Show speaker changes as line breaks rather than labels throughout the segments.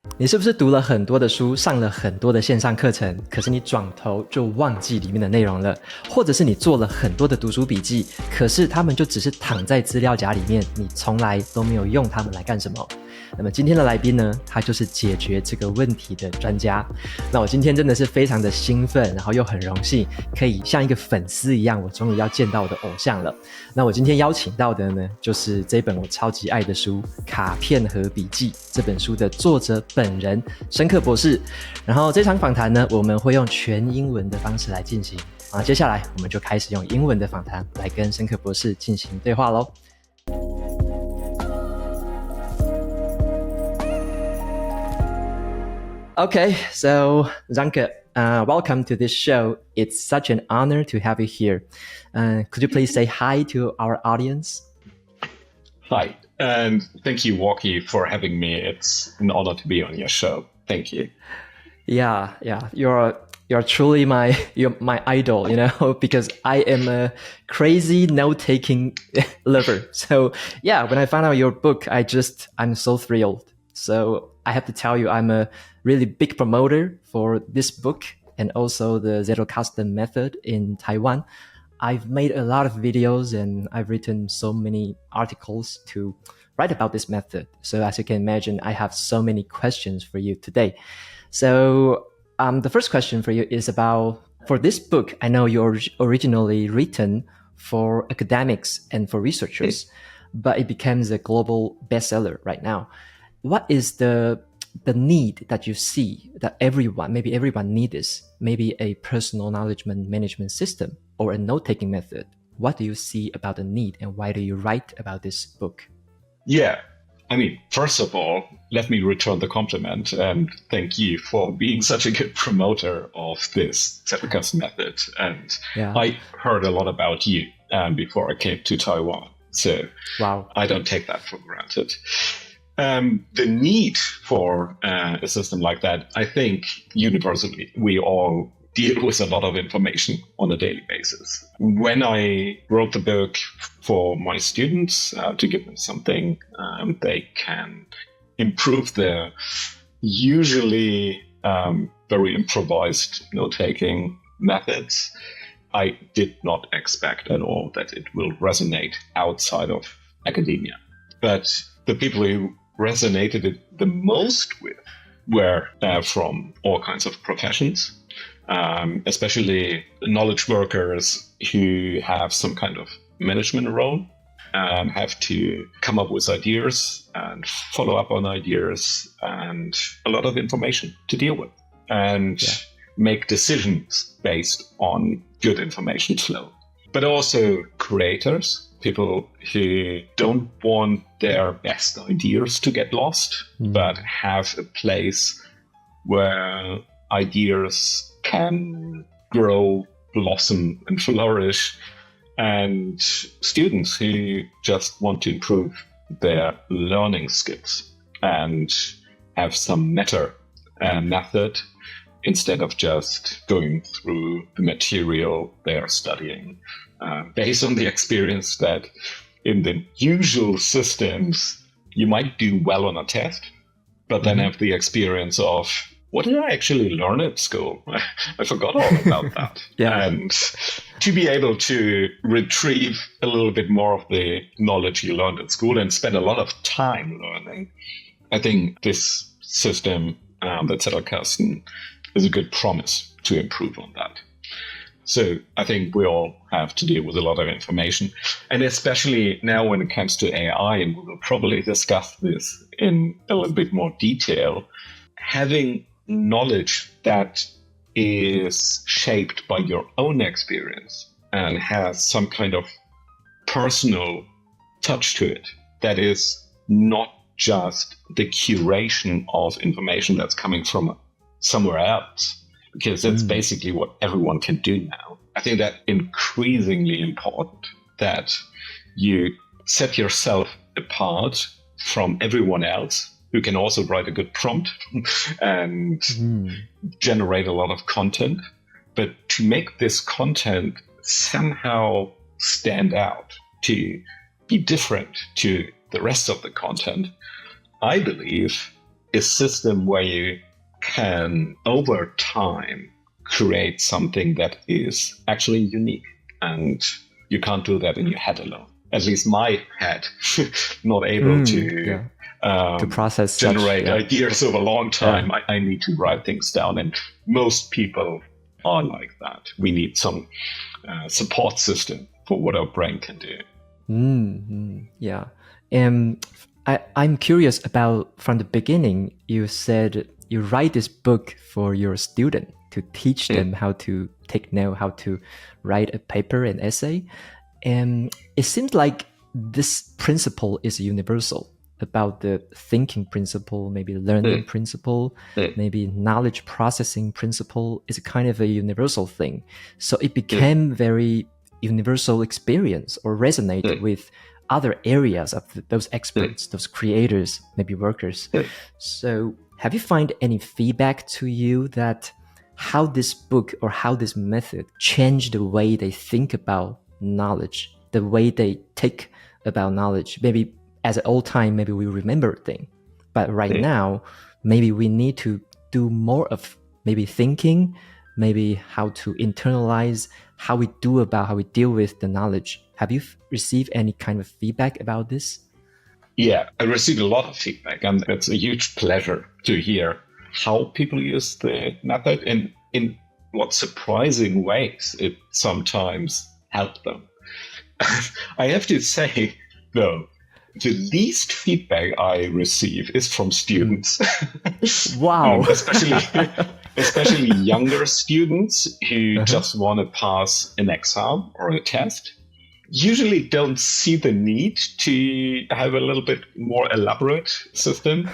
你是不是读了很多的书，上了很多的线上课程，可是你转头就忘记里面的内容了？或者是你做了很多的读书笔记，可是他们就只是躺在资料夹里面，你从来都没有用他们来干什么？那么今天的来宾呢，他就是解决这个问题的专家。那我今天真的是非常的兴奋，然后又很荣幸可以像一个粉丝一样，我终于要见到我的偶像了。那我今天邀请到的呢，就是这本我超级爱的书《卡片盒笔记》这本书的作者本人申克博士。然后这场访谈呢，我们会用全英文的方式来进行。接下来我们就开始用英文的访谈来跟申克博士进行对话咯。Okay, so Sönke, welcome to this show. It's such an honor to have you here. Could you please say hi to our audience?
Hi, and thank you, Walkie, for having me. It's an honor to be on your show. Thank you.
Yeah, you're truly my idol, because I am a crazy note-taking lover. So yeah, when I found out your book, I'm so thrilled. So I have to tell you, I'm a really big promoter for this book and also the Zero Custom method in Taiwan. I've made a lot of videos and I've written so many articles to write about this method. So as you can imagine, I have so many questions for you today. So the first question for you is about, for this book, I know you're originally written for academics and for researchers, but it becomes a global bestseller right now. What is the need that you see that maybe everyone needs this, maybe a personal knowledge management system or a note-taking method? What do you see about the need and why do you write about this book?
Yeah, first of all, let me return the compliment and thank you for being such a good promoter of this Zero method. And I heard a lot about you before I came to Taiwan. So
wow.
I don't take that for granted. The need for a system like that, I think universally, we all deal with a lot of information on a daily basis. When I wrote the book for my students to give them something they can improve their usually very improvised note-taking methods, I did not expect at all that it will resonate outside of academia. But the people who resonated it the most with were from all kinds of professions, especially knowledge workers who have some kind of management role, have to come up with ideas and follow up on ideas and a lot of information to deal with and make decisions based on good information flow. But also creators, people who don't want their best ideas to get lost, but have a place where ideas can grow, blossom, and flourish. And students who just want to improve their learning skills and have some method instead of just going through the material they are studying. Based on the experience that in the usual systems, you might do well on a test, but then have the experience of, what did I actually learn at school? I forgot all about that. And to be able to retrieve a little bit more of the knowledge you learned at school and spend a lot of time learning, I think this system, the Zettelkasten, is a good promise to improve on that. So I think we all have to deal with a lot of information. And especially now when it comes to AI, and we will probably discuss this in a little bit more detail, having knowledge that is shaped by your own experience and has some kind of personal touch to it, that is not just the curation of information that's coming from somewhere else, because that's basically what everyone can do now. I think that increasingly important that you set yourself apart from everyone else who can also write a good prompt and generate a lot of content. But to make this content somehow stand out, to be different to the rest of the content, I believe a system where you can, over time, create something that is actually unique. And you can't do that in your head alone. At least my head, not able to
process
generate ideas over a long time. I need to write things down. And most people are like that. We need some support system for what our brain can do.
Yeah. And I'm curious about, from the beginning, you said you write this book for your student to teach them how to take note, how to write a paper, an essay. And it seems like this principle is universal, about the thinking principle, maybe learning principle, maybe knowledge processing principle is a kind of a universal thing. So it became very universal experience or resonated with other areas of those experts, those creators, maybe workers. So have you found any feedback to you that how this book or how this method changed the way they think about knowledge, the way they take about knowledge? Maybe as an old time, maybe we remember things, but right now, maybe we need to do more of maybe thinking, maybe how to internalize, how we deal with the knowledge. Have you received any kind of feedback about this?
Yeah, I received a lot of feedback, and it's a huge pleasure to hear how people use the method and in what surprising ways it sometimes helped them. I have to say, though, the least feedback I receive is from students.
Wow.
Especially younger students who just want to pass an exam or a test. Usually don't see the need to have a little bit more elaborate system,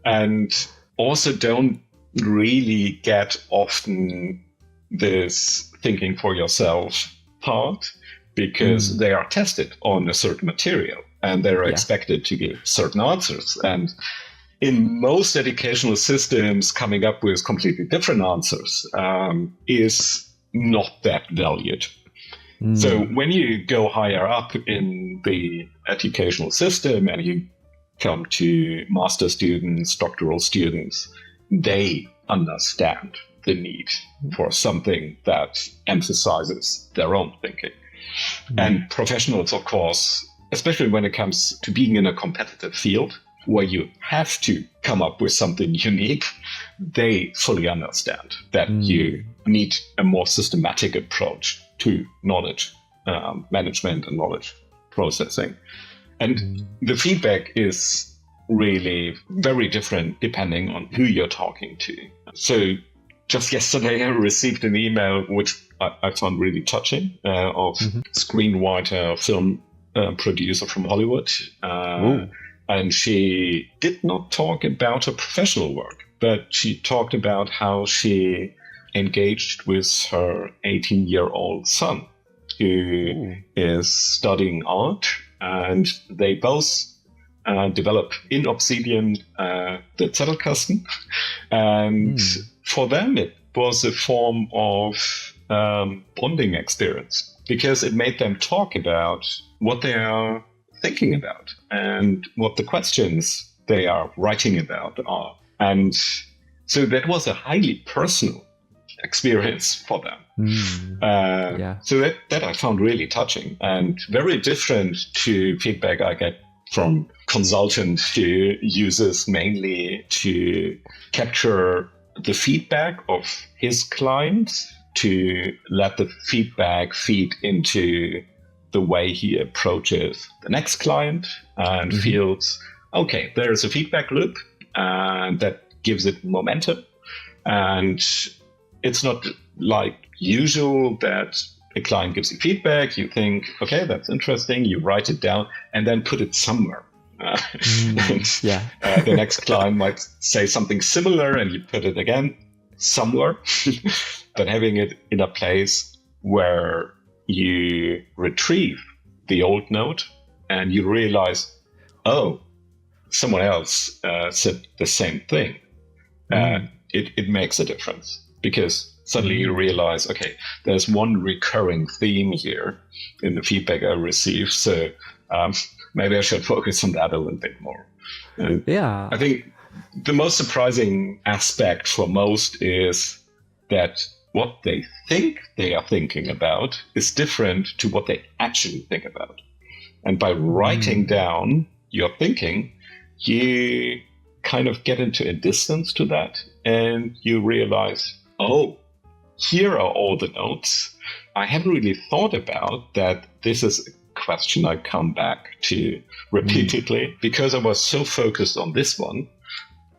and also don't really get often this thinking for yourself part, because they are tested on a certain material and they're expected to give certain answers. And in most educational systems, coming up with completely different answers is not that valued. So when you go higher up in the educational system and you come to master students, doctoral students, they understand the need for something that emphasizes their own thinking. And professionals, of course, especially when it comes to being in a competitive field where you have to come up with something unique, they fully understand that you need a more systematic approach to knowledge management and knowledge processing. And the feedback is really very different depending on who you're talking to. So just yesterday, I received an email which I found really touching of screenwriter, film producer from Hollywood. And she did not talk about her professional work, but she talked about how she engaged with her 18-year-old son, who is studying art, and they both develop in Obsidian the Zettelkasten. And for them, it was a form of bonding experience, because it made them talk about what they are thinking about and what the questions they are writing about are. And so that was a highly personal experience for them. So that I found really touching and very different to feedback I get from consultants who uses mainly to capture the feedback of his clients, to let the feedback feed into the way he approaches the next client and feels, okay, there's a feedback loop and that gives it momentum. And it's not like usual that a client gives you feedback, you think, okay, that's interesting, you write it down and then put it somewhere. The next client might say something similar and you put it again somewhere. But having it in a place where you retrieve the old note and you realize, oh, someone else said the same thing. It makes a difference, because suddenly you realize, okay, there's one recurring theme here in the feedback I received. So maybe I should focus on that a little bit more. I think the most surprising aspect for most is that what they think they are thinking about is different to what they actually think about. And by writing down your thinking, you kind of get into a distance to that, and you realize, oh, here are all the notes. I haven't really thought about that. This is a question I come back to repeatedly because I was so focused on this one,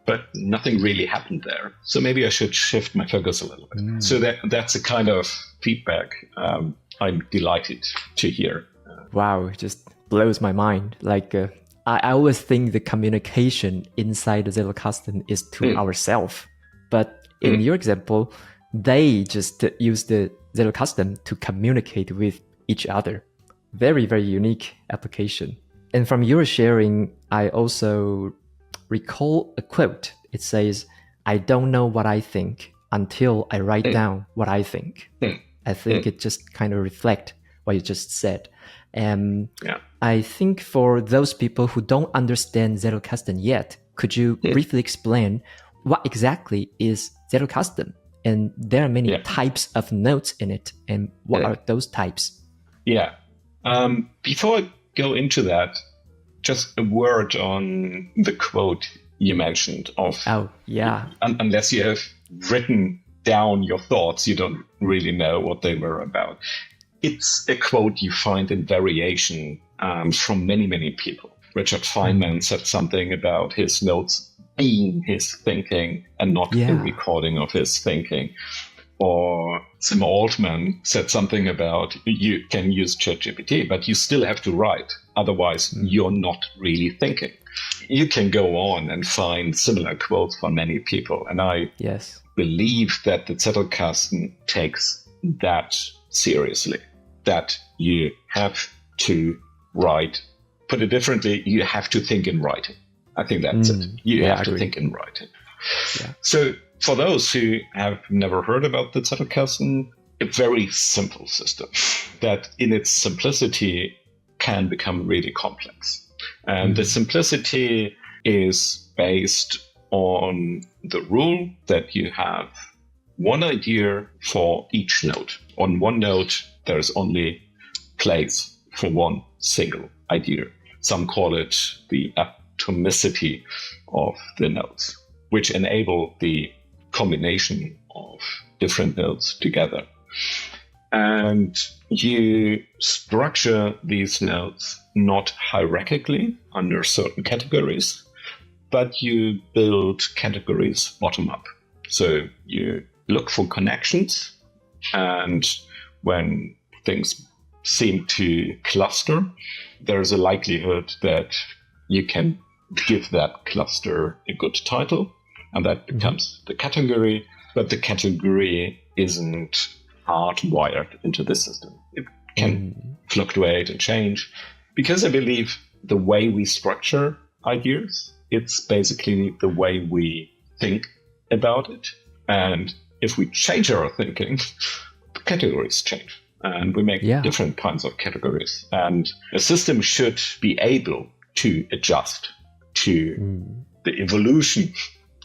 but nothing really happened there. So maybe I should shift my focus a little bit. So that's a kind of feedback I'm delighted to hear.
Wow, it just blows my mind. Like, I always think the communication inside the Zettelkasten is to ourselves. But in your example, they just use the Zettelkasten to communicate with each other. Very, very unique application. And from your sharing, I also recall a quote. It says, I don't know what I think until I write down what I think. I think it just kind of reflects what you just said. I think for those people who don't understand Zettelkasten yet, could you briefly explain what exactly is Zettelkasten? And there are many types of notes in it. And what are those types?
Yeah. Before I go into that, just a word on the quote you mentioned of, unless you have written down your thoughts, you don't really know what they were about. It's a quote you find in variation from many, many people. Richard Feynman said something about his notes being his thinking and not a recording of his thinking. Or Sam Altman said something about you can use ChatGPT, but you still have to write. Otherwise, you're not really thinking. You can go on and find similar quotes from many people. And I believe that the Zettelkasten takes that seriously, that you have to write. Put it differently, you have to think in writing. I think that's it. You have to think in writing. So for those who have never heard about the Zettelkasten, a very simple system that in its simplicity can become really complex. And the simplicity is based on the rule that you have one idea for each note. On one note, there is only place for one single idea. Some call it the atomicity of the notes, which enable the combination of different notes together. And you structure these notes not hierarchically under certain categories, but you build categories bottom up. So you look for connections, and when things seem to cluster, there's a likelihood that you can give that cluster a good title, and that becomes the category, but the category isn't hardwired into the system. It can fluctuate and change, because I believe the way we structure ideas, it's basically the way we think about it. And if we change our thinking, the categories change. And we make different kinds of categories. And a system should be able to adjust to the evolution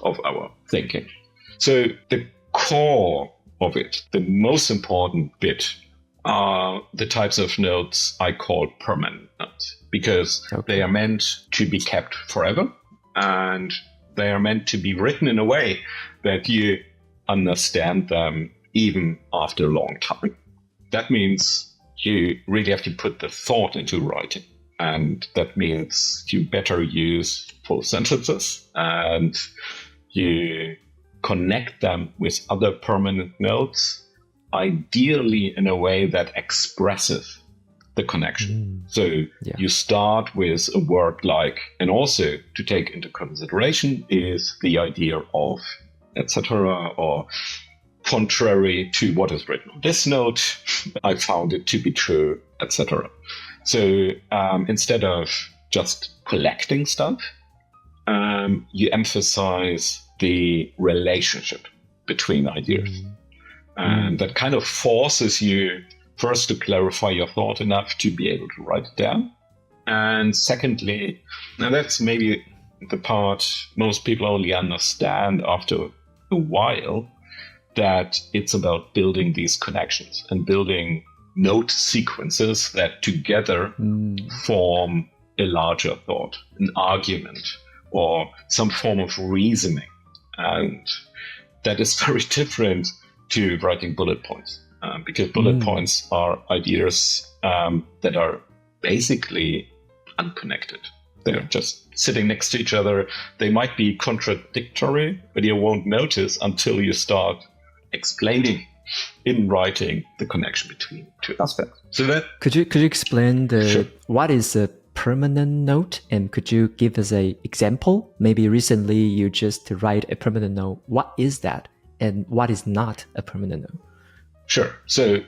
of our thinking. So the core of it, the most important bit, are the types of notes I call permanent notes, because they are meant to be kept forever, and they are meant to be written in a way that you understand them even after a long time. That means you really have to put the thought into writing. And that means you better use full sentences, and you connect them with other permanent notes, ideally in a way that expresses the connection. So you start with a word like, and also to take into consideration is the idea of, etc., or contrary to what is written on this note, I found it to be true, etc. So instead of just collecting stuff, you emphasize the relationship between ideas. And that kind of forces you first to clarify your thought enough to be able to write it down. And secondly, now that's maybe the part most people only understand after a while, that it's about building these connections and building note sequences that together form a larger thought, an argument, or some form of reasoning. And that is very different to writing bullet points, because bullet points are ideas that are basically unconnected. They're just sitting next to each other. They might be contradictory, but you won't notice until you start explaining in writing the connection between two aspects. So that
could you explain what is a permanent note, and could you give us an example? Maybe recently you just write a permanent note. What is that, and what is not a permanent note?
Sure. So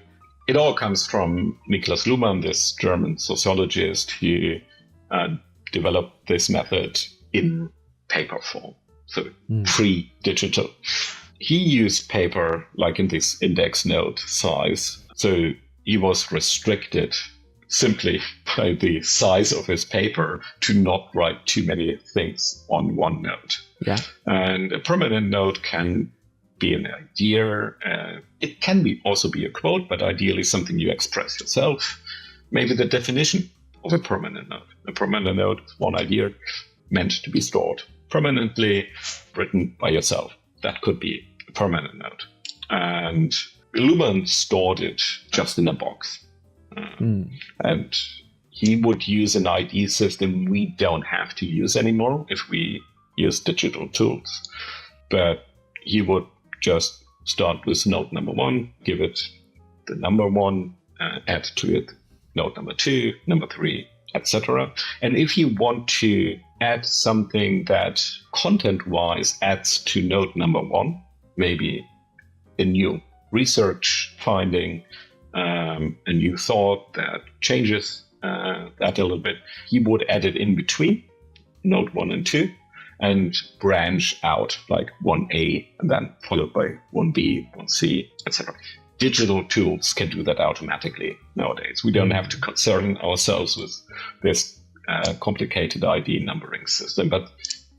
it all comes from Niklas Luhmann, this German sociologist who developed this method in paper form, so pre-digital. He used paper like in this index note size. So he was restricted simply by the size of his paper to not write too many things on one note.
Yeah.
And a permanent note can be an idea. It can also be a quote, but ideally something you express yourself. Maybe the definition of a permanent note. A permanent note is one idea meant to be stored permanently, written by yourself. That could be a permanent note. And Luhmann stored it just in a box. And he would use an ID system we don't have to use anymore if we use digital tools. But he would just start with note number 1, give it the number 1, add to it note number 2, number 3, etc. And if you want to add something that content-wise adds to note number 1, maybe a new research finding, a new thought that changes that a little bit, he would add it in between note 1 and 2 and branch out like 1A and then followed by 1B, 1C, etc. Digital tools can do that automatically nowadays. We don't have to concern ourselves with this complicated ID numbering system. But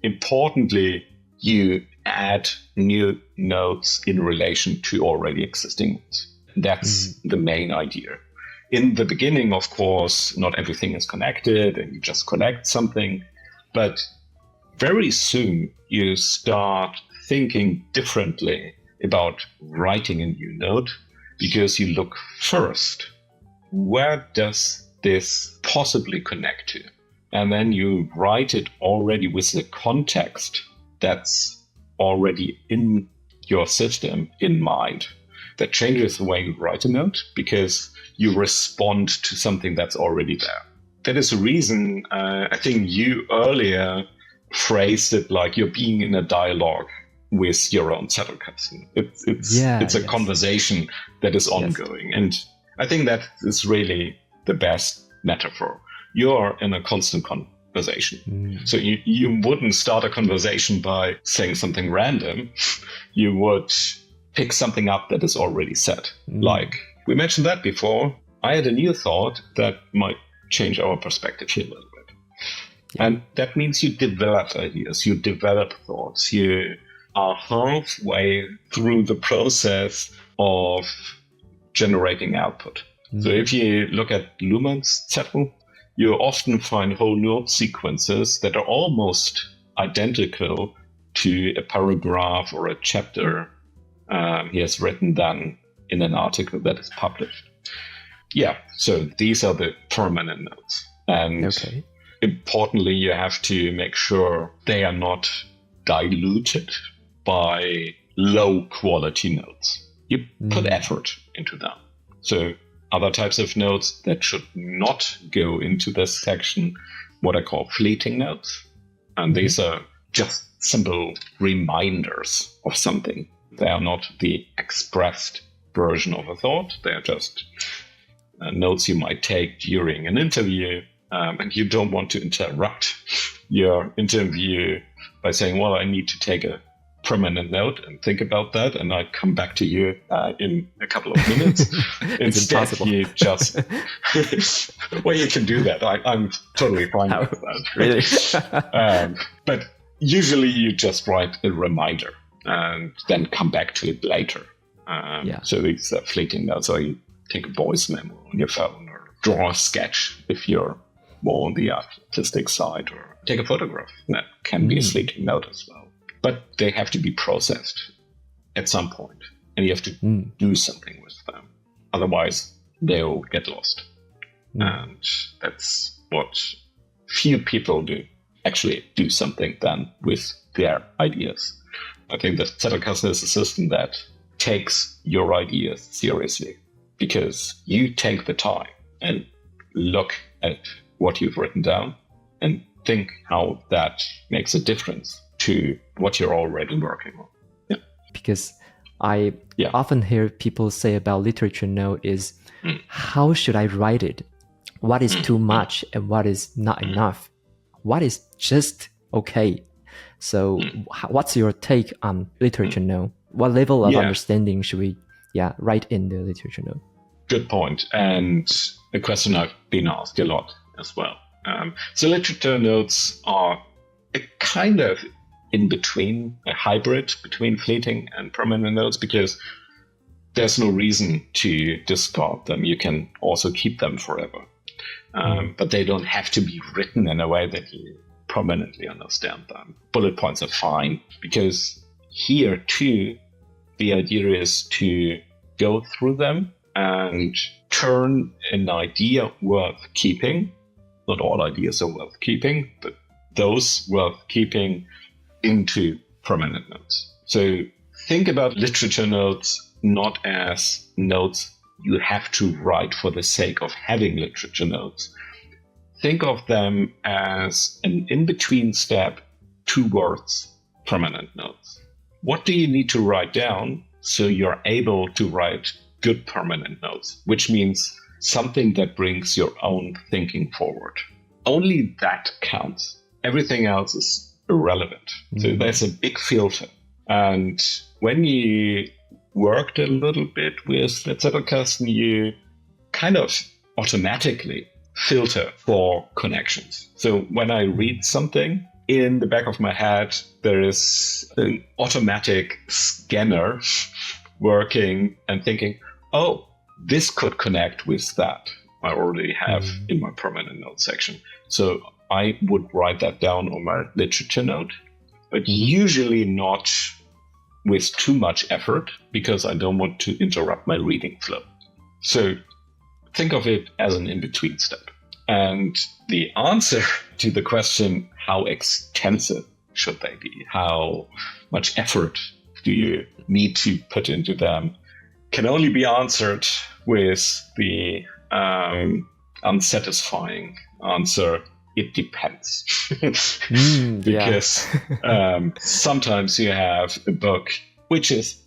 importantly, you add new notes in relation to already existing ones. That's the main idea. In the beginning, of course, not everything is connected and you just connect something. But very soon you start thinking differently about writing a new note, because you look first, where does this possibly connect to? And then you write it already with the context that's already in your system in mind. That changes the way you write a note because you respond to something that's already there. That is the reason I think you earlier phrased it like you're being in a dialogue with your own Zettelkasten. It's a conversation that is ongoing. And I think that is really the best metaphor. You're in a constant conversation. So you wouldn't start a conversation by saying something random. You would pick something up that is already said. Like, we mentioned that before. I had a new thought that might change our perspective here a little bit. And that means you develop ideas, you develop thoughts, you are halfway through the process of generating output. So if you look at Luhmann's Zettel, you often find whole note sequences that are almost identical to a paragraph or a chapter he has written then in an article that is published. Yeah, so these are the permanent notes. And importantly, you have to make sure they are not diluted by low quality notes. You put effort into them. So other types of notes that should not go into this section, what I call fleeting notes. And these are just simple reminders of something. They are not the expressed version of a thought. They are just notes you might take during an interview. And you don't want to interrupt your interview by saying, well, I need to take a permanent note and think about that, and I come back to you in a couple of minutes. Instead,
impossible.
you just well, you can do that. I'm totally fine with that.
Really?
But usually, you just write a reminder and then come back to it later. So these fleeting notes, or you take a voice memo on your phone, or draw a sketch if you're more on the artistic side, or take a photograph. That can be a fleeting note as well. But they have to be processed at some point, and you have to do something with them. Otherwise, they'll get lost. And that's what few people do, actually do something then with their ideas. I think that Zettelkasten is a system that takes your ideas seriously, because you take the time and look at what you've written down and think how that makes a difference to what you're already working on. Yeah.
Because I often hear people say about literature note is, how should I write it? What is too much and what is not enough? What is just okay? So what's your take on literature note? What level of understanding should we write in the literature note?
Good point. And a question I've been asked a lot as well. So literature notes are a kind of in between, a hybrid between fleeting and permanent notes, because there's no reason to discard them. You can also keep them forever. But they don't have to be written in a way that you permanently understand them. Bullet points are fine, because here too, the idea is to go through them and turn an idea worth keeping. Not all ideas are worth keeping, but those worth keeping into permanent notes. So think about literature notes not as notes you have to write for the sake of having literature notes. Think of them as an in-between step towards permanent notes. What do you need to write down so you're able to write good permanent notes, which means something that brings your own thinking forward? Only that counts. Everything else is irrelevant. So there's a big filter. And when you worked a little bit with the Zettelkasten, you kind of automatically filter for connections. So when I read something, in the back of my head, there is an automatic scanner working and thinking, oh, this could connect with that I already have in my permanent note section. So I would write that down on my literature note, but usually not with too much effort, because I don't want to interrupt my reading flow. So think of it as an in-between step. And the answer to the question, how extensive should they be? How much effort do you need to put into them? Can only be answered with the unsatisfying answer, it depends. Because sometimes you have a book which is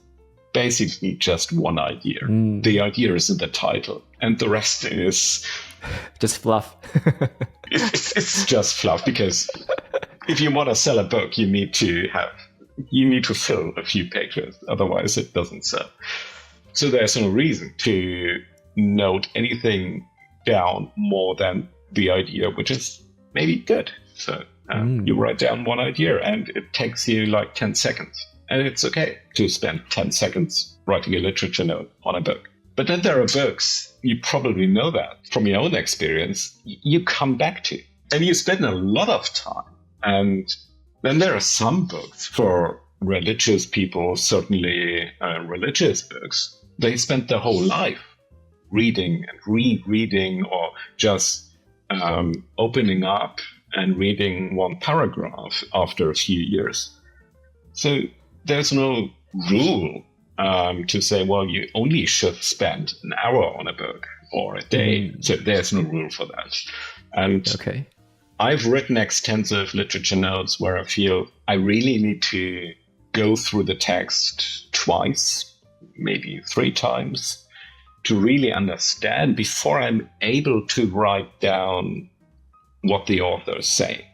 basically just one idea. The idea is in the title, and the rest is
just fluff.
It's just fluff, because if you want to sell a book, you need to fill a few pages, otherwise it doesn't sell. So there's no reason to note anything down more than the idea, which is maybe good. So you write down one idea and it takes you like 10 seconds. And it's okay to spend 10 seconds writing a literature note on a book. But then there are books, you probably know that from your own experience, you come back to. And you spend a lot of time. And then there are some books for religious people, certainly religious books. They spend their whole life reading and rereading, or just opening up and reading one paragraph after a few years. So there's no rule to say, well, you only should spend an hour on a book or a day. So there's no rule for that. And I've written extensive literature notes where I feel I really need to go through the text twice, maybe 3 times, to really understand before I'm able to write down what the authors say.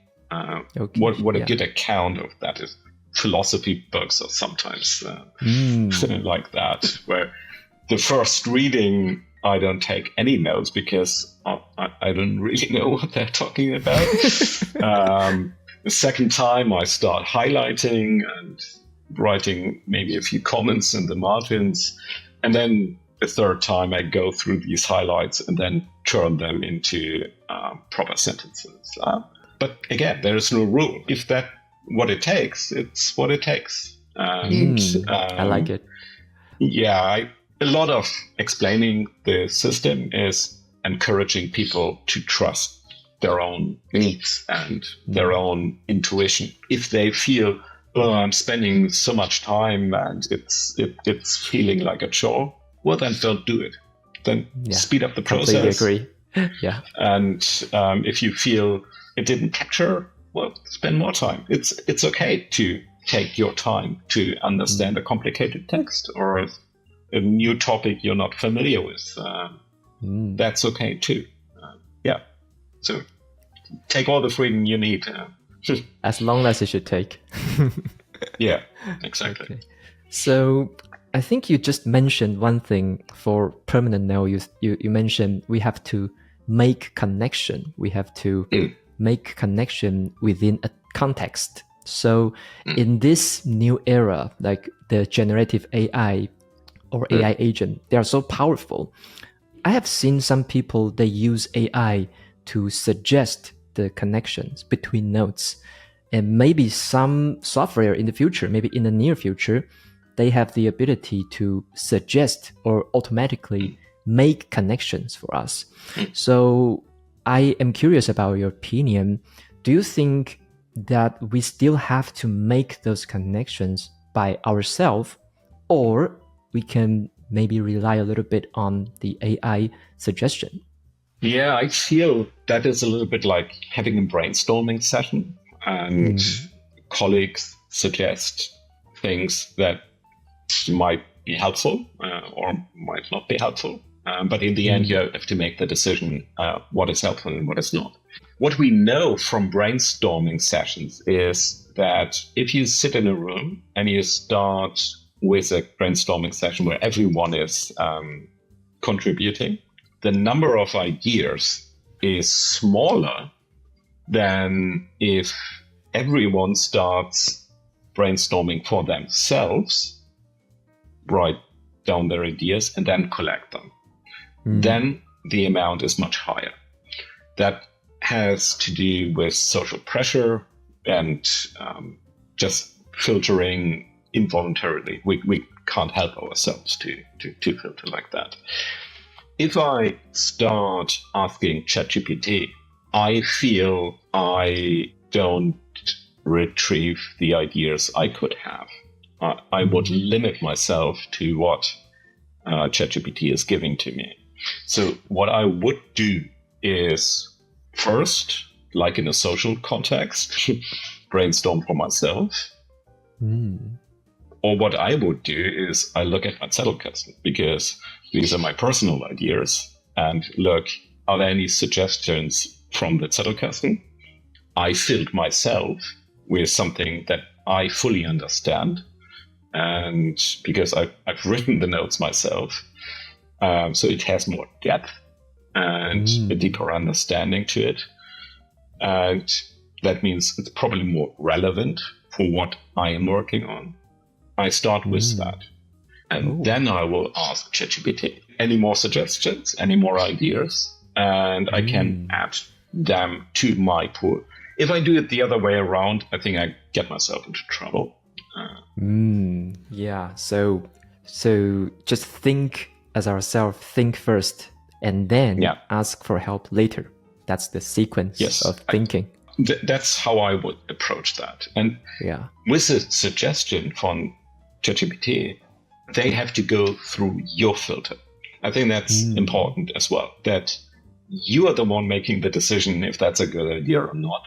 What a good account of that is philosophy books are sometimes like that, where the first reading, I don't take any notes because I don't really know what they're talking about. The second time, I start highlighting and writing maybe a few comments in the margins. And then the third time, I go through these highlights and then turn them into proper sentences. But again, there is no rule. If that's what it takes, it's what it takes. And
I like it.
Yeah, a lot of explaining the system is encouraging people to trust their own needs and their own intuition. If they feel, oh, I'm spending so much time and it's feeling like a chore, well, then don't do it. Then speed up the process.
Completely agree. Yeah.
And if you feel it didn't capture, well, spend more time. It's okay to take your time to understand a complicated text or a new topic you're not familiar with. That's okay too. Yeah. So take all the freedom you need.
As long as it should take.
Yeah, exactly.
Okay. So I think you just mentioned one thing for permanent note. You mentioned we have to make connection. We have to make connection within a context. So in this new era, like the generative AI or AI agent, they are so powerful. I have seen some people, they use AI to suggest the connections between notes. And maybe some software in the future, maybe in the near future, they have the ability to suggest or automatically make connections for us. So I am curious about your opinion. Do you think that we still have to make those connections by ourselves, or we can maybe rely a little bit on the AI suggestion?
Yeah, I feel that is a little bit like having a brainstorming session, and colleagues suggest things that might be helpful or might not be helpful. But in the end, you have to make the decision what is helpful and what is not. What we know from brainstorming sessions is that if you sit in a room and you start with a brainstorming session where everyone is contributing, the number of ideas is smaller than if everyone starts brainstorming for themselves, write down their ideas, and then collect them. Then the amount is much higher. That has to do with social pressure and just filtering involuntarily. We can't help ourselves to filter like that. If I start asking ChatGPT, I feel I don't retrieve the ideas I could have. I would limit myself to what ChatGPT is giving to me. So what I would do is first, like in a social context, brainstorm for myself. Or what I would do is I look at my Zettelkasten, because these are my personal ideas, and look, are there any suggestions from the Zettelkasten? I filled myself with something that I fully understand, and because I've written the notes myself, so it has more depth and a deeper understanding to it. And that means it's probably more relevant for what I am working on. I start with that. And then I will ask ChatGPT, any more suggestions, any more ideas? And I can add them to my pool. If I do it the other way around, I think I get myself into trouble.
Yeah. So just think as ourselves, think first, and then ask for help later. That's the sequence of thinking.
That's how I would approach that. And with a suggestion from ChatGPT, they have to go through your filter. I think that's important as well, that you are the one making the decision if that's a good idea or not.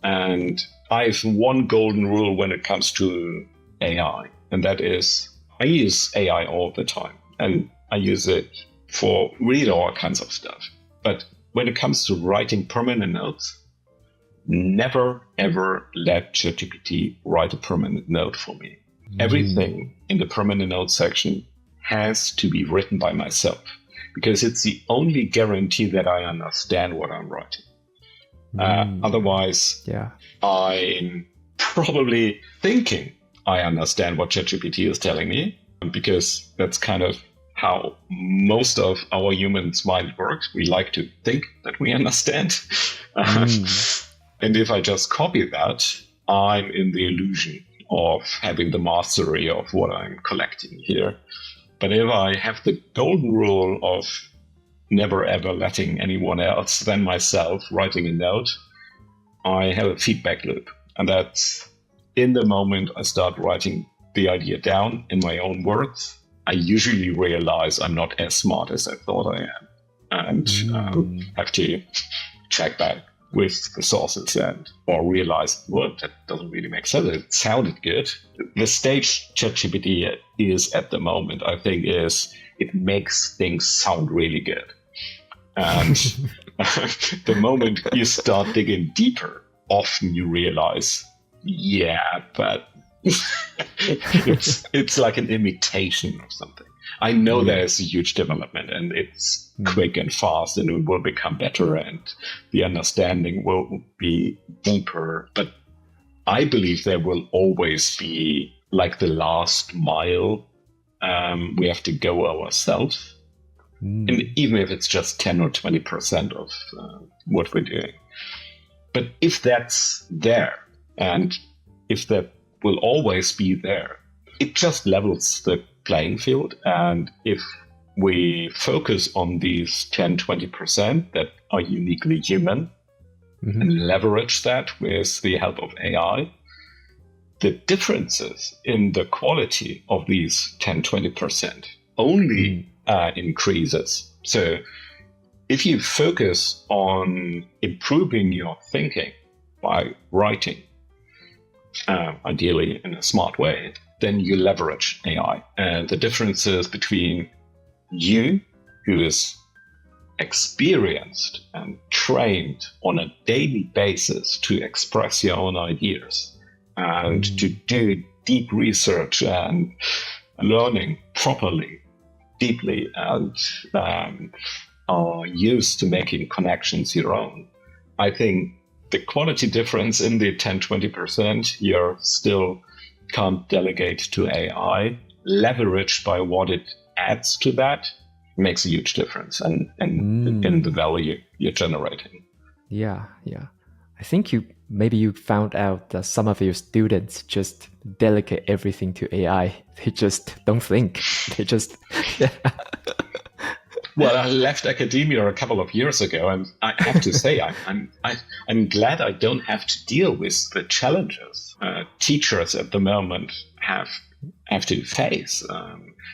And I have one golden rule when it comes to AI, and that is I use AI all the time, and I use it for really all kinds of stuff. But when it comes to writing permanent notes, never ever let ChatGPT write a permanent note for me. Everything in the permanent note section has to be written by myself, because it's the only guarantee that I understand what I'm writing. Otherwise, I'm probably thinking I understand what ChatGPT is telling me, because that's kind of how most of our humans' mind works. We like to think that we understand. And if I just copy that, I'm in the illusion of having the mastery of what I'm collecting here. But if I have the golden rule of never ever letting anyone else than myself writing a note, I have a feedback loop. And that's in the moment I start writing the idea down in my own words, I usually realize I'm not as smart as I thought I am, and have to check back with the sources or realize, well, that doesn't really make sense. It sounded good. The stage ChatGPT is at the moment, I think, is it makes things sound really good. And the moment you start digging deeper, often you realize, but it's like an imitation of something. I know there's a huge development and it's quick and fast and it will become better and the understanding will be deeper. But I believe there will always be like the last mile we have to go ourselves. And even if it's just 10 or 20% of what we're doing. But if that's there, and if that will always be there, it just levels the playing field. And if we focus on these 10, 20% that are uniquely human and leverage that with the help of AI, the differences in the quality of these 10, 20% only increases. So if you focus on improving your thinking by writing, ideally in a smart way, then you leverage AI. And the differences between you, who is experienced and trained on a daily basis to express your own ideas and to do deep research and learning properly, deeply, and are used to making connections your own. I think the quality difference in the 10, 20% you still can't delegate to AI, leveraged by what it adds to that, makes a huge difference and in the value you're generating.
Yeah. I think maybe you found out that some of your students just delegate everything to AI. They just don't think. They just...
Well, I left academia a couple of years ago, and I have to say, I'm glad I don't have to deal with the challenges teachers at the moment have to face,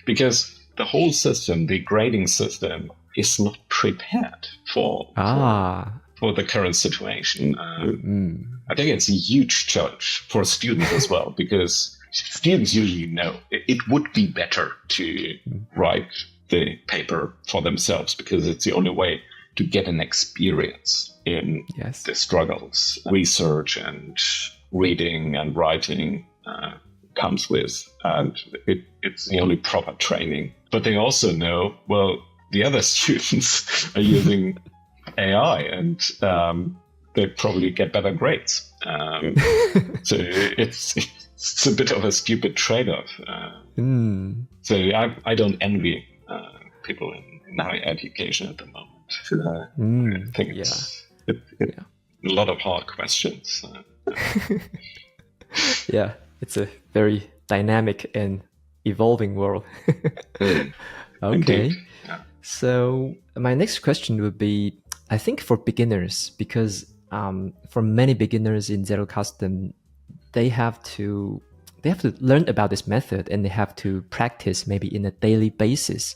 because the whole system, the grading system, is not prepared for the current situation. I think it's a huge challenge for students as well, because students usually know it would be better to write the paper for themselves, because it's the only way to get an experience in the struggles research and reading and writing comes with, and it's the only proper training. But they also know, well, the other students are using AI and they probably get better grades. So it's a bit of a stupid trade-off. So I don't envy people in higher education at the moment. I think it's a lot of hard questions.
Yeah, it's a very dynamic and evolving world. Okay.
Indeed. Yeah.
So my next question would be, I think for beginners, because for many beginners in Zero Custom, they have to learn about this method and they have to practice maybe in a daily basis.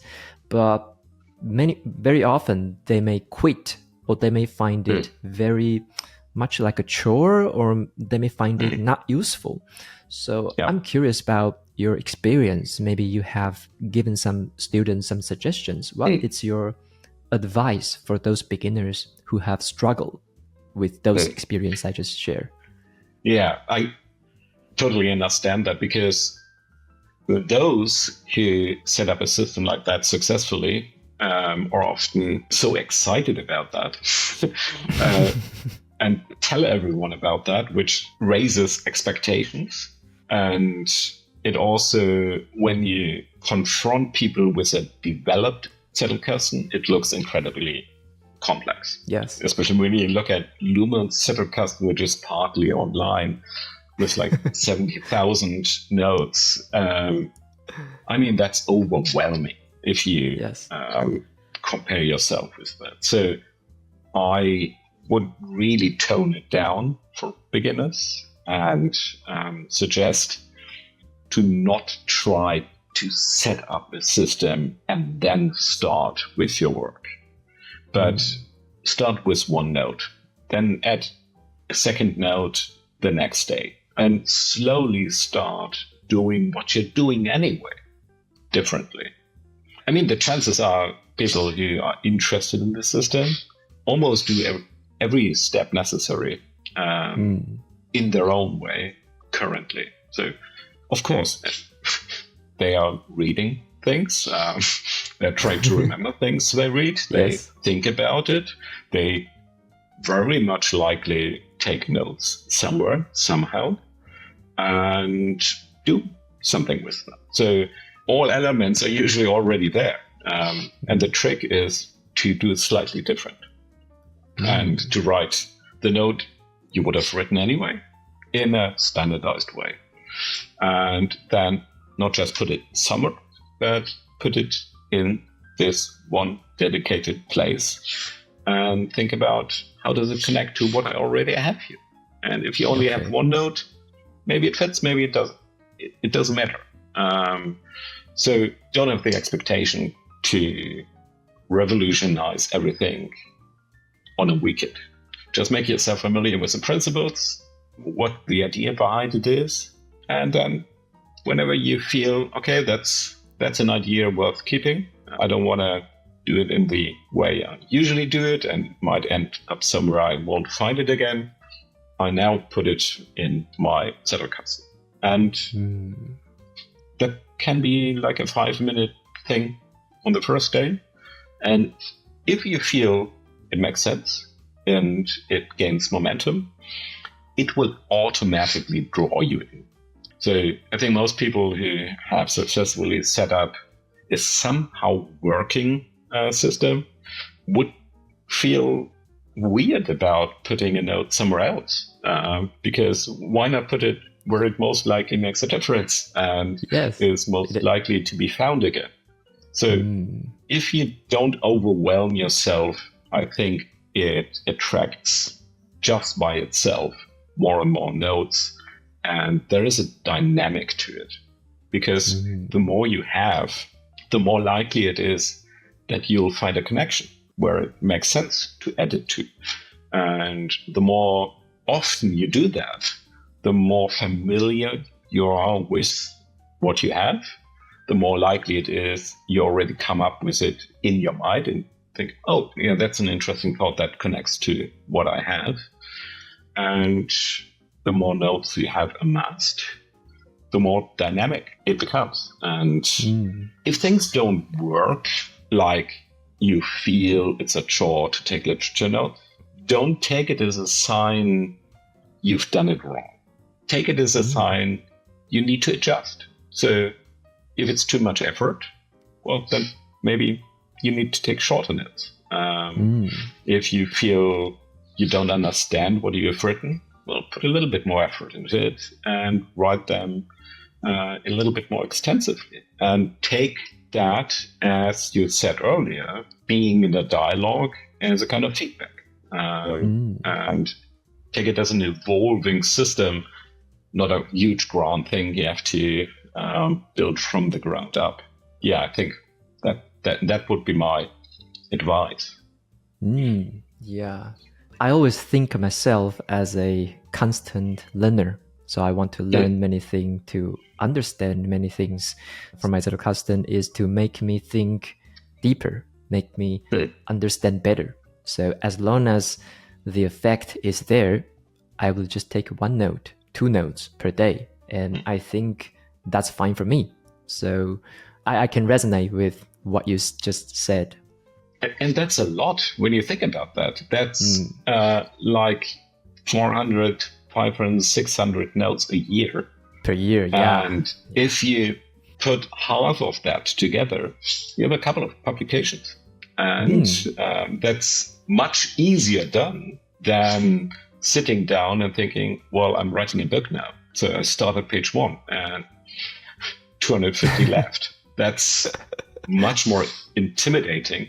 But very often they may quit, or they may find it very much like a chore, or they may find it not useful. So I'm curious about your experience. Maybe you have given some students some suggestions. What is your advice for those beginners who have struggled? with those experience I just shared.
Yeah, I totally understand that, because those who set up a system like that successfully are often so excited about that and tell everyone about that, which raises expectations. And it also, when you confront people with a developed Zettelkasten, it looks incredibly complex.
Yes.
Especially when you look at Luhmann's Zettelkasten, which is partly online, with like 70,000 notes. I mean, that's overwhelming if you compare yourself with that. So I would really tone it down for beginners and suggest to not try to set up a system and then start with your work, but start with one note, then add a second note the next day, and slowly start doing what you're doing anyway, differently. I mean, the chances are people who are interested in the system almost do every step necessary in their own way currently. So, of course, they are reading things. They're trying to remember things they read. They think about it. They very much likely take notes somewhere, somehow, and do something with them. So all elements are usually already there. And the trick is to do it slightly different and to write the note you would have written anyway in a standardized way. And then not just put it somewhere, but put it in this one dedicated place and think about how does it connect to what I already have here. And if you only have one note, maybe it fits, maybe it doesn't. It doesn't matter. So don't have the expectation to revolutionize everything on a weekend. Just make yourself familiar with the principles, what the idea behind it is, and then whenever you feel, okay, that's an idea worth keeping, I don't want to do it in the way I usually do it and might end up somewhere I won't find it again, I now put it in my Zettelkasten. And that can be like a 5-minute thing on the first day. And if you feel it makes sense and it gains momentum, it will automatically draw you in. So I think most people who have successfully set up a somehow working system would feel weird about putting a note somewhere else, because why not put it where it most likely makes a difference and is most likely to be found again. So if you don't overwhelm yourself, I think it attracts just by itself more and more notes. And there is a dynamic to it, because the more you have, the more likely it is that you'll find a connection where it makes sense to add it to. And the more often you do that, the more familiar you are with what you have, the more likely it is you already come up with it in your mind and think, oh, yeah, that's an interesting thought that connects to what I have. And the more notes you have amassed, the more dynamic it becomes. And if things don't work, like you feel it's a chore to take literature notes, don't take it as a sign you've done it wrong. Take it as a sign you need to adjust. So if it's too much effort, well, then maybe you need to take shorter notes. If you feel you don't understand what you've written, well, put a little bit more effort into it and write them a little bit more extensively. And take that, as you said earlier, being in a dialogue as a kind of feedback. And take it as an evolving system, not a huge grand thing you have to build from the ground up. Yeah, I think that would be my advice.
Yeah. I always think of myself as a constant learner. So I want to learn many things, to understand many things from my Zettelkasten is to make me think deeper, make me understand better. So as long as the effect is there, I will just take 1 note, 2 notes per day. And I think that's fine for me. So I can resonate with what you just said.
And that's a lot when you think about that. That's like 400, 500, 600 notes a year.
Per year, yeah.
And if you put half of that together, you have a couple of publications. And that's much easier done than sitting down and thinking, well, I'm writing a book now. So I start at page 1 and 250 left. That's much more intimidating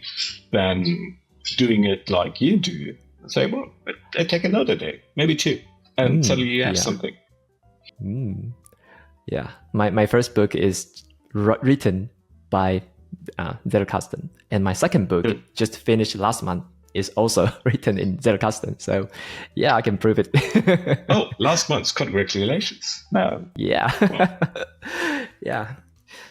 than doing it like you do. Say, well, I take a note a day, maybe 2, and suddenly you have something.
Yeah, my first book is written by Zettelkasten, and my second book just finished last month is also written in Zettelkasten. So yeah, I can prove it.
Oh, last month, congratulations.
Yeah. Yeah.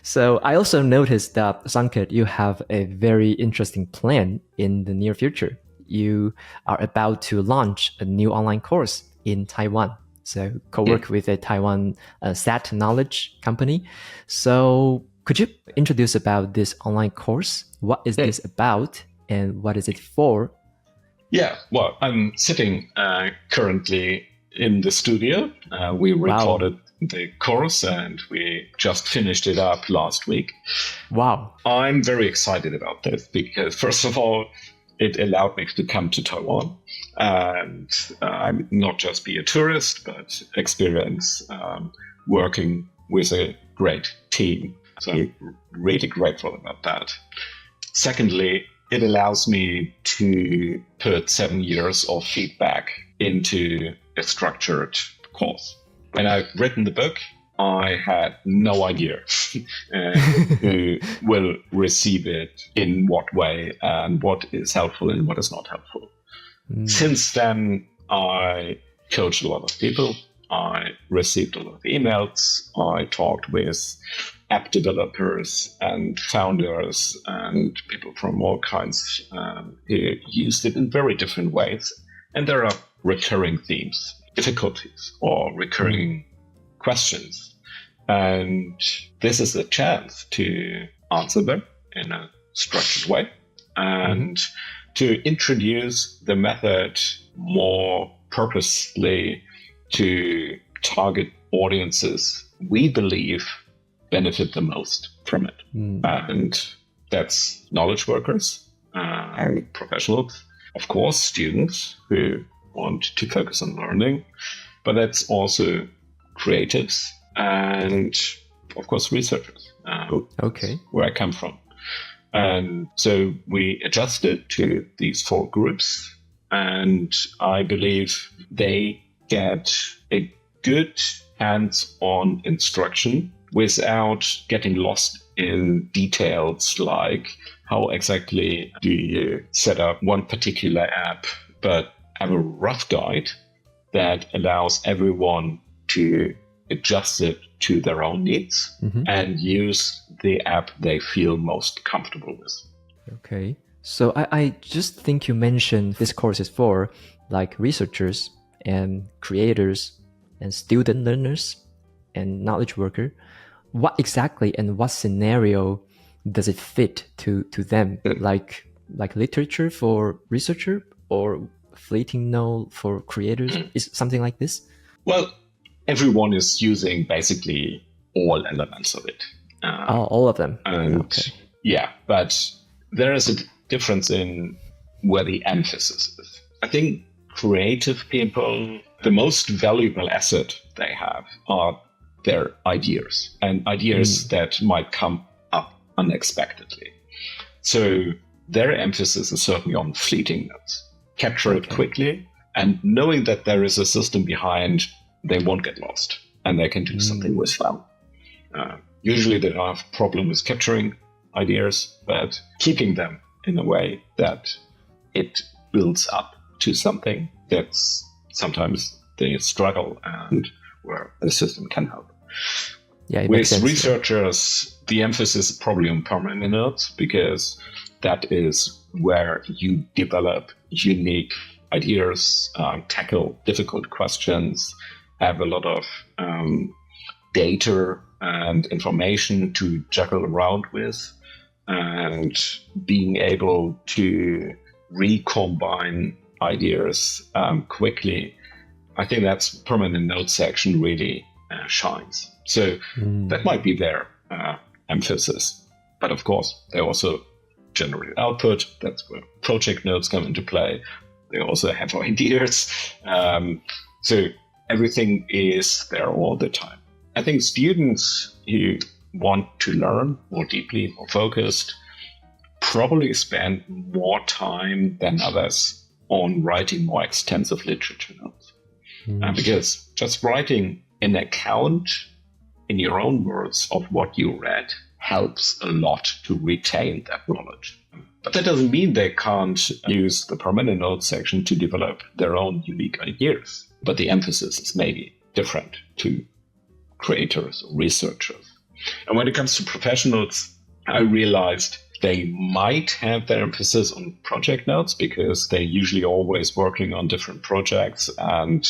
So I also noticed that, Sönke, you have a very interesting plan in the near future. You are about to launch a new online course in Taiwan. So co-work with a Taiwan SAT knowledge company. So could you introduce about this online course? What is this about and what is it for?
Yeah, well, I'm sitting currently in the studio. We recorded the course and we just finished it up last week.
Wow.
I'm very excited about this because, first of all, it allowed me to come to Taiwan and not just be a tourist, but experience working with a great team. So I'm really grateful about that. Secondly, it allows me to put 7 years of feedback into a structured course. When I've written the book, I had no idea who will receive it, in what way, and what is helpful and what is not helpful. Since then, I coached a lot of people. I received a lot of emails. I talked with app developers and founders and people from all kinds who used it in very different ways. And there are recurring themes, difficulties, or recurring questions. And this is a chance to answer them in a structured way and to introduce the method more purposely to target audiences we believe benefit the most from it. And that's knowledge workers, professionals, of course, students who want to focus on learning, but that's also creatives and, of course, researchers, where I come from. And so we adjusted to these 4 groups, and I believe they get a good hands-on instruction without getting lost in details like how exactly do you set up one particular app, but have a rough guide that allows everyone to adjust it to their own needs and use the app they feel most comfortable with.
Okay. So I just think you mentioned this course is for like researchers and creators and student learners and knowledge worker. What exactly and what scenario does it fit to them? Like literature for researcher or fleeting note for creators? Is something like this?
Well, everyone is using basically all elements of it.
All of them.
And yeah, but there is a difference in where the emphasis is. I think creative people, the most valuable asset they have are their ideas and ideas that might come up unexpectedly. So their emphasis is certainly on fleeting notes. Capture it quickly, and knowing that there is a system behind, they won't get lost and they can do something with them. Usually they don't have a problem with capturing ideas, but keeping them in a way that it builds up to something that's sometimes they struggle and where the system can help.
Yeah,
with researchers, the emphasis is probably on permanent notes because that is where you develop unique ideas, tackle difficult questions, have a lot of data and information to juggle around with, and being able to recombine ideas quickly. I think that's permanent notes section really shines. So that might be their emphasis. But of course, they also generate output. That's where project notes come into play. They also have ideas. So everything is there all the time. I think students who want to learn more deeply, more focused, probably spend more time than others on writing more extensive literature notes. Because just writing an account in your own words of what you read helps a lot to retain that knowledge. But that doesn't mean they can't use the permanent notes section to develop their own unique ideas. But the emphasis is maybe different to creators or researchers. And when it comes to professionals, I realized they might have their emphasis on project notes because they're usually always working on different projects and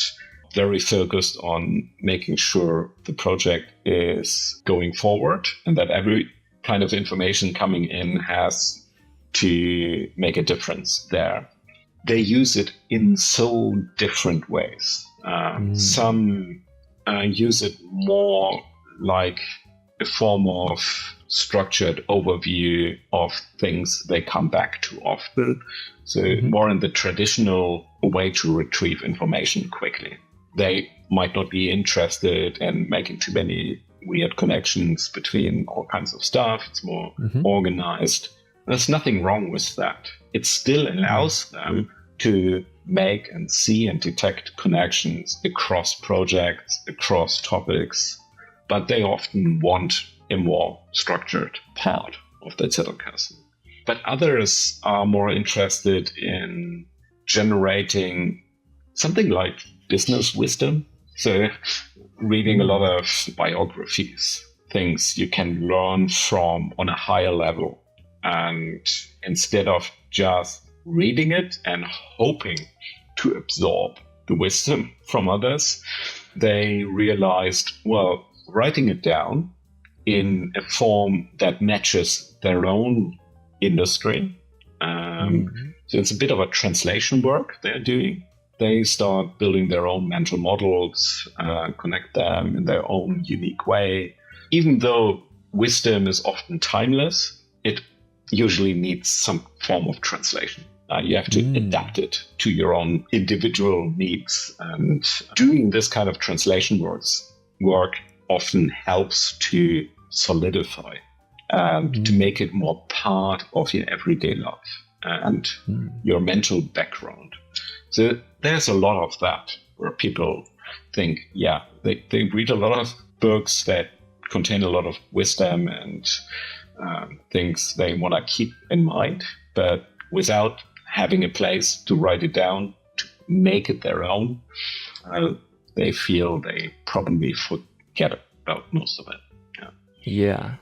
very focused on making sure the project is going forward and that every kind of information coming in has to make a difference there. They use it in so different ways. Some use it more like a form of structured overview of things they come back to often. So more in the traditional way to retrieve information quickly. They might not be interested in making too many weird connections between all kinds of stuff. It's more organized. There's nothing wrong with that. It still allows them to make and see and detect connections across projects, across topics, but they often want a more structured part of the Zettelkasten. But others are more interested in generating something like business wisdom. So reading a lot of biographies, things you can learn from on a higher level. And instead of just reading it and hoping to absorb the wisdom from others, they realized, well, writing it down in a form that matches their own industry. So it's a bit of a translation work they're doing. They start building their own mental models, connect them in their own unique way. Even though wisdom is often timeless, it usually needs some form of translation. You have to adapt it to your own individual needs. And doing this kind of translation work often helps to solidify and to make it more part of your everyday life and your mental background. So there's a lot of that where people think, they read a lot of books that contain a lot of wisdom and things they want to keep in mind, but without having a place to write it down, to make it their own, they feel they probably forget about most of it.
Yeah,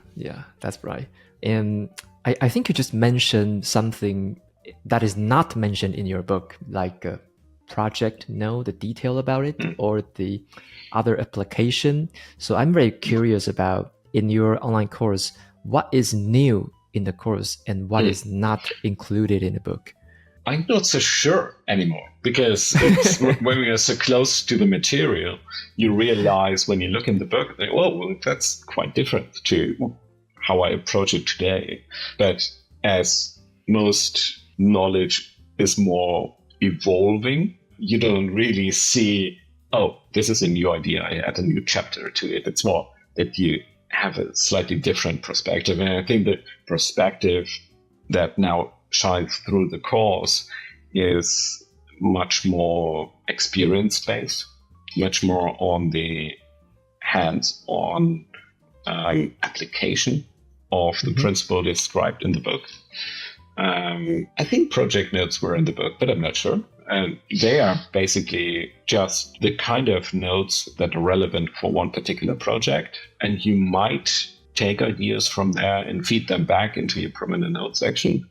that's right. And I think you just mentioned something that is not mentioned in your book, like a project note, the detail about it, or the other application. So I'm very curious about, in your online course, what is new in the course and what is not included in the book?
I'm not so sure anymore because when we are so close to the material, you realize when you look in the book, well, that's quite different to how I approach it today. But as most knowledge is more evolving, you don't really see, oh, this is a new idea. I add a new chapter to it. It's more that you have a slightly different perspective. And I think the perspective that now shines through the course is much more experience-based, much more on the hands-on application of the principle described in the book. I think project notes were in the book, but I'm not sure. And they are basically just the kind of notes that are relevant for one particular project. And you might take ideas from there and feed them back into your permanent notes section.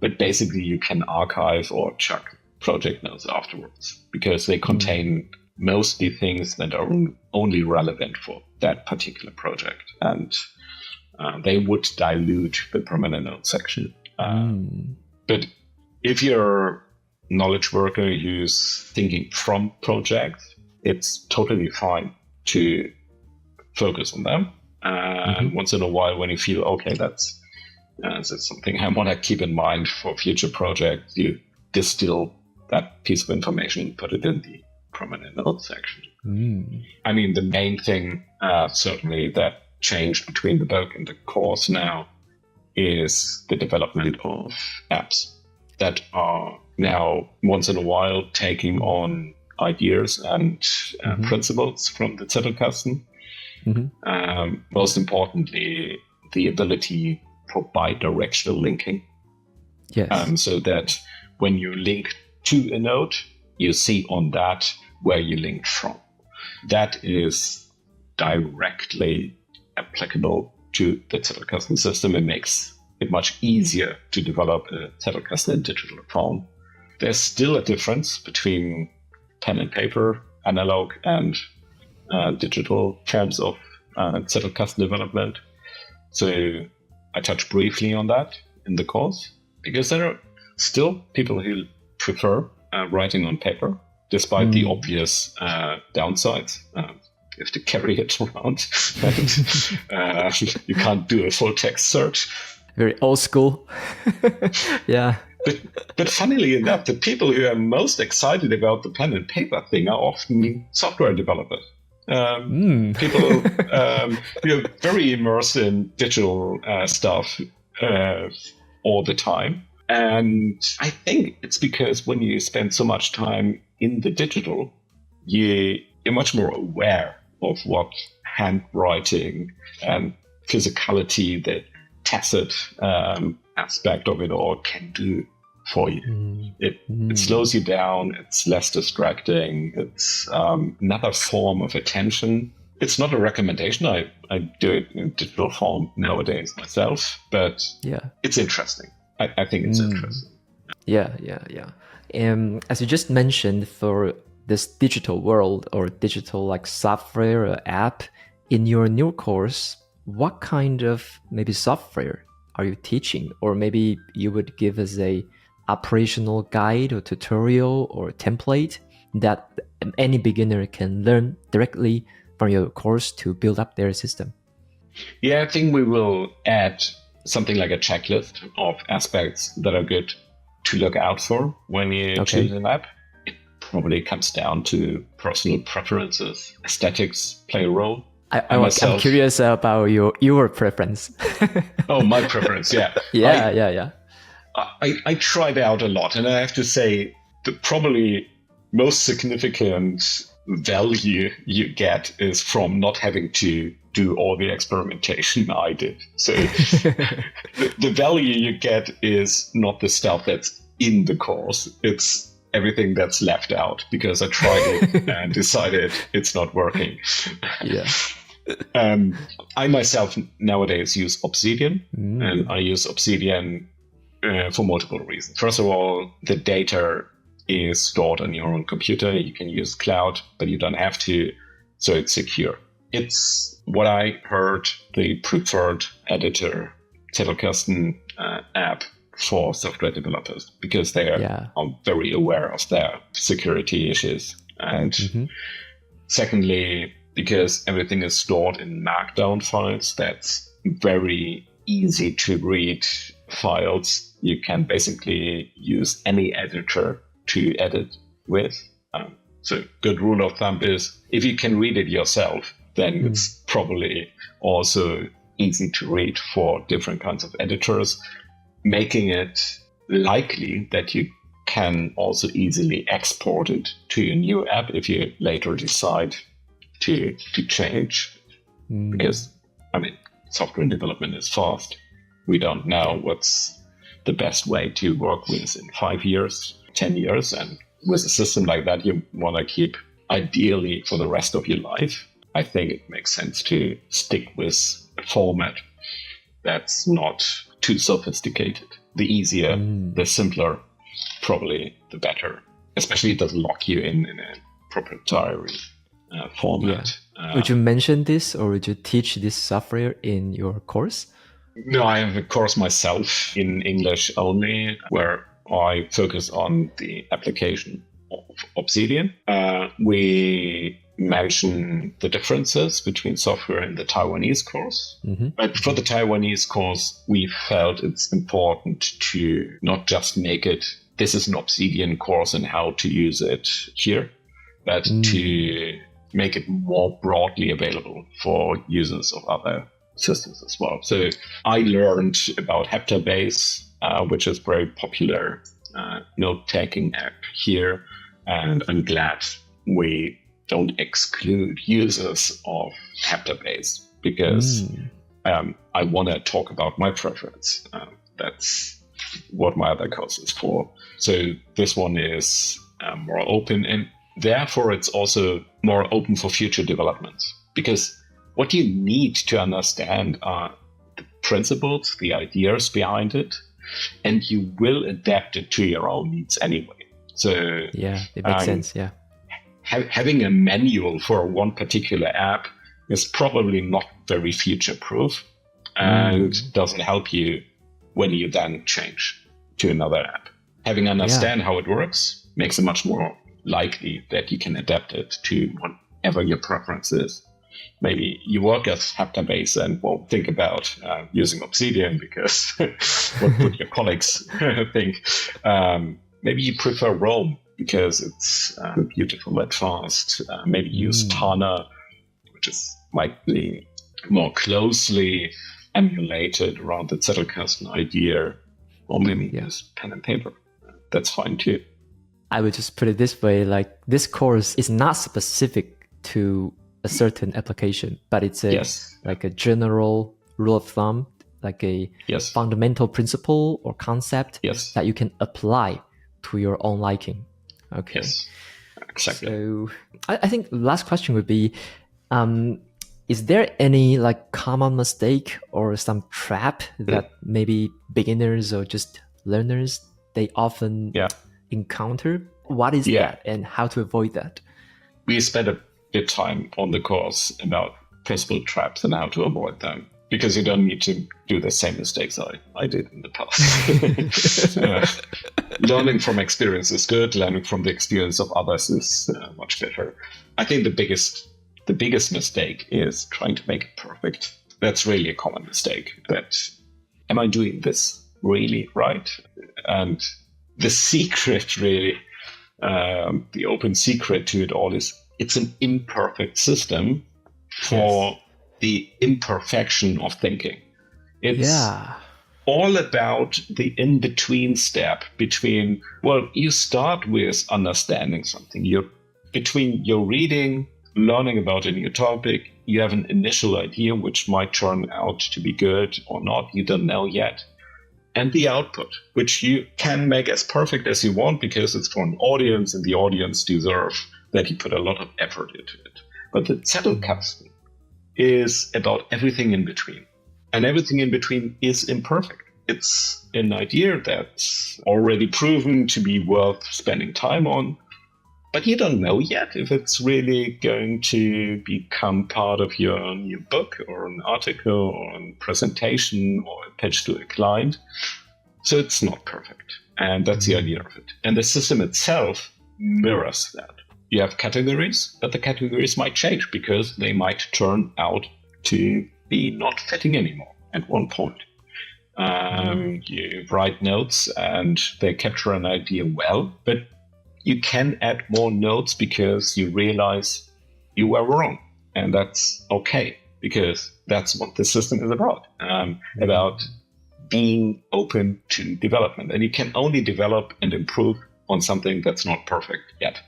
But basically, you can archive or chuck project notes afterwards, because they contain mostly things that are only relevant for that particular project. And they would dilute the permanent notes section. But if you're knowledge worker who's thinking from projects, it's totally fine to focus on them. And once in a while, when you feel, okay, that's something I want to keep in mind for future projects, you distill that piece of information, put it in the permanent notes section. I mean, the main thing, certainly, that changed between the book and the course now is the development of apps that are now once in a while taking on ideas and principles from the Zettelkasten. Most importantly, the ability for bidirectional linking.
Yes.
So that when you link to a note, you see on that where you linked from. That is directly applicable to the Zettelkasten system. It makes it much easier to develop a Zettelkasten in digital form. There's still a difference between pen and paper, analog and digital forms of Zettelkasten development. So I touched briefly on that in the course, because there are still people who prefer writing on paper, despite the obvious downsides. You have to carry it around. You can't do a full text search.
Very old school. Yeah.
But funnily enough, the people who are most excited about the pen and paper thing are often software developers. People who are very immersed in digital stuff all the time. And I think it's because when you spend so much time in the digital, you're much more aware of what handwriting and physicality, the tacit aspect of it all can do for you. It slows you down. It's less distracting. It's another form of attention. It's not a recommendation. I do it in digital form nowadays myself, but it's interesting. I think it's interesting.
Yeah. As you just mentioned, for this digital world or digital like software or app, in your new course, what kind of maybe software are you teaching? Or maybe you would give us a operational guide or tutorial or template that any beginner can learn directly from your course to build up their system?
Yeah, I think we will add something like a checklist of aspects that are good to look out for when you choose an app. It probably comes down to personal preferences. Aesthetics play a role.
I'm curious about your preference.
Oh, my preference, yeah.
Yeah.
I tried out a lot, and I have to say the probably most significant value you get is from not having to do all the experimentation I did. So the value you get is not the stuff that's in the course. It's everything that's left out because I tried it and decided it's not working.
Yeah.
I myself nowadays use Obsidian, and I use Obsidian for multiple reasons. First of all, the data is stored on your own computer. You can use cloud, but you don't have to, so it's secure. It's what I heard the preferred editor Zettelkasten app for software developers, because they are very aware of their security issues. And secondly, because everything is stored in Markdown files, that's very easy to read files. You can basically use any editor to edit with. So good rule of thumb is if you can read it yourself, then it's probably also easy to read for different kinds of editors, making it likely that you can also easily export it to a new app if you later decide to change. Because, I mean, software development is fast. We don't know what's the best way to work with in 5 years, 10 years. And with a system like that, you want to keep ideally for the rest of your life. I think it makes sense to stick with a format that's not too sophisticated. The easier, the simpler, probably the better. especially it doesn't lock you in a proprietary format.
Yeah. Would you mention this, or would you teach this software in your course?
No, I have a course myself in English only, where I focus on the application of Obsidian. We mention the differences between software in the Taiwanese course. Mm-hmm. But for the Taiwanese course, we felt it's important to not just make it, this is an Obsidian course and how to use it here, but to make it more broadly available for users of other systems as well. So I learned about Heptabase, which is very popular note-taking app here. And I'm glad we don't exclude users of Heptabase because I want to talk about my preference. That's what my other course is for. So this one is more open, and therefore it's also more open for future developments, because what you need to understand are the principles, the ideas behind it, and you will adapt it to your own needs anyway. So
yeah, it makes sense. Yeah.
Having a manual for one particular app is probably not very future-proof and doesn't help you when you then change to another app. Having understand how it works makes it much more likely that you can adapt it to whatever your preference is. Maybe you work at Heptabase and won't think about using Obsidian because what would your colleagues think? Maybe you prefer Rome because it's beautiful and fast. Maybe use Tana, which might be more closely emulated around the Zettelkasten idea. Or maybe use pen and paper. That's fine too.
I would just put it this way, like this course is not specific to a certain application, but it's like a general rule of thumb, like a fundamental principle or concept that you can apply to your own liking. Okay.
Yes, exactly.
So I think the last question would be, is there any like common mistake or some trap that maybe beginners or just learners, they often encounter? What is that and how to avoid that?
We spent a bit time on the course about possible traps and how to avoid them, because you don't need to do the same mistakes I did in the past. Learning from experience is good. Learning from the experience of others is much better. I think the biggest mistake is trying to make it perfect. That's really a common mistake. That, am I doing this really right? And the secret really, the open secret to it all is it's an imperfect system for the imperfection of thinking. It's all about the in-between step between, well, you start with understanding something. Between your reading, learning about a new topic, you have an initial idea which might turn out to be good or not, you don't know yet. And the output, which you can make as perfect as you want because it's for an audience and the audience deserve that you put a lot of effort into it. But the Zettelkasten is about everything in between. And everything in between is imperfect. It's an idea that's already proven to be worth spending time on, but you don't know yet if it's really going to become part of your new book or an article or a presentation or a pitch to a client. So it's not perfect. And that's the idea of it. And the system itself mirrors that. You have categories, but the categories might change because they might turn out to be not fitting anymore at one point. You write notes and they capture an idea well, but you can add more notes because you realize you were wrong. And that's okay, because that's what the system is about being open to development. And you can only develop and improve on something that's not perfect yet.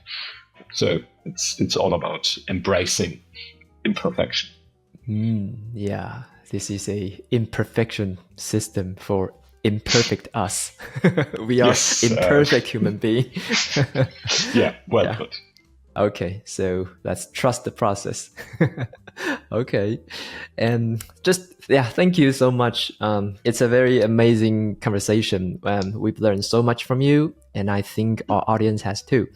So it's all about embracing imperfection.
This is a imperfection system for imperfect us. We are imperfect human beings.
Well put.
Okay, so let's trust the process. Okay, and thank you so much. It's a very amazing conversation. We've learned so much from you, and I think our audience has too.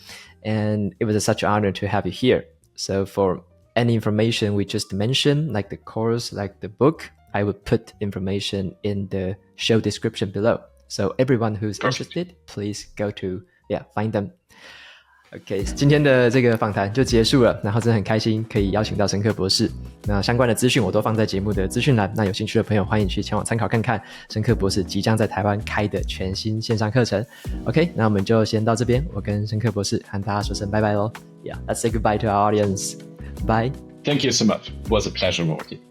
And it was such an honor to have you here. So for any information we just mentioned, like the course, like the book, I would put information in the show description below. So everyone who's interested, please go to, find them. OK， 今天的这个访谈就结束了，然后真的很开心可以邀请到申克博士。那相关的资讯我都放在节目的资讯栏，那有兴趣的朋友欢迎去前往参考看看申克博士即将在台湾开的全新线上课程。OK， 那我们就先到这边，我跟申克博士和大家说声拜拜咯。Let's say goodbye to our audience. Bye.
Thank you so much. It was a pleasure, Morty.